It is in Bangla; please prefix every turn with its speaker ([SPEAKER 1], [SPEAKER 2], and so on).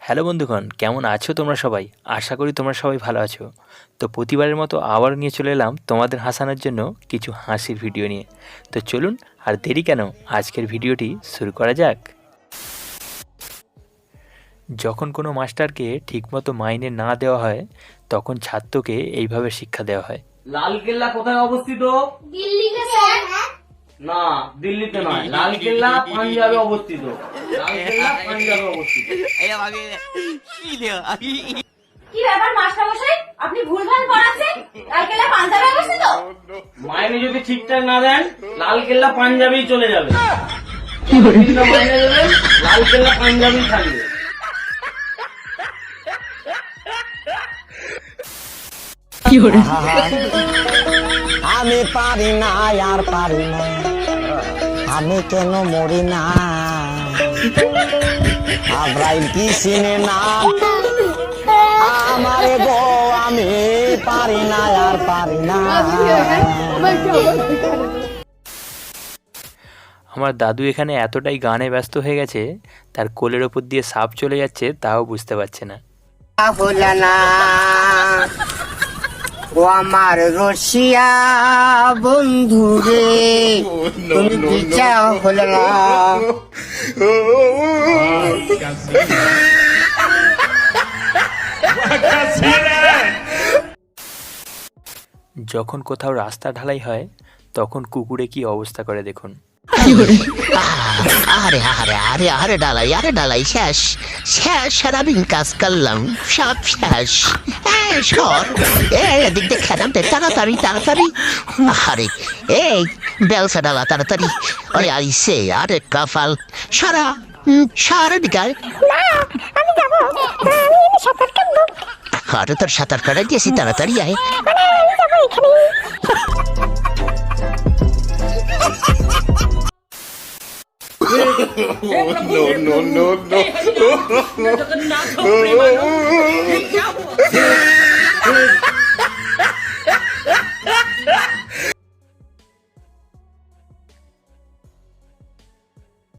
[SPEAKER 1] হ্যালো বন্ধুগণ, কেমন আছো তোমরা সবাই? আশা করি তোমরা সবাই ভালো আছো। তো প্রতিবারের মতো আবার নিয়ে চলে এলাম তোমাদের হাসানোর জন্য কিছু হাসির ভিডিও নিয়ে। তো চলুন আর দেরি কেন, আজকের ভিডিওটি শুরু করা যাক। যখন কোনো মাস্টারকে ঠিকমতো মাইনে না দেওয়া হয় তখন ছাত্রকে এইভাবে শিক্ষা দেওয়া হয়।
[SPEAKER 2] লালকেল্লা কোথায় অবস্থিত?
[SPEAKER 3] দিল্লিতে স্যার।
[SPEAKER 2] না, দিল্লিতে নয়, লালকেল্লা পাঞ্জাবে অবস্থিত। লালকেল্লা পাঞ্জাবে অবস্থিত।
[SPEAKER 3] কি ব্যাপার মাস্টার মশাই, আপনি ভুলভাল পড়াচ্ছেন? লালকেল্লা পাঞ্জাবে অবস্থিত?
[SPEAKER 2] মাইনে যদি ঠিকঠাক না দেন, লালকেল্লা পাঞ্জাবেই চলে যাবে। মাইনে দেবেন, লালকেল্লা পাঞ্জাবেই থাকবে।
[SPEAKER 4] আমি পারি না আর পারি না, আমি কেন মরি না, আব্রাইল কি চিনে না আমারে গো, আমি পারি না আর পারি না।
[SPEAKER 1] আমার দাদু এখানে এতটাই গানে ব্যস্ত হয়ে গেছে, তার কোলের ওপর দিয়ে সাপ চলে যাচ্ছে তাও বুঝতে পারছে না।
[SPEAKER 4] হলো না ও আমার রসিয়া বন্ধু রে, তুমি পিছা হলো না।
[SPEAKER 1] যখন কোথাও রাস্তা ঢালাই হয় তখন কুকুরে কি অবস্থা করে দেখুন।
[SPEAKER 5] আরে আরে আরে আরে ডালাই শেষ শেষ, সারাদিন কাজ করলাম, সব শেষ। সর এদিক দিয়ে খেলাম, তাড়াতাড়ি তাড়াতাড়ি। আরে এই বেলসা ডালা তাড়াতাড়ি, ওই আইসে আরে কপাল, সারা সারা দিকার। আরে তোর সাঁতার কাটা দিয়েছি, তাড়াতাড়ি আয়।
[SPEAKER 6] no.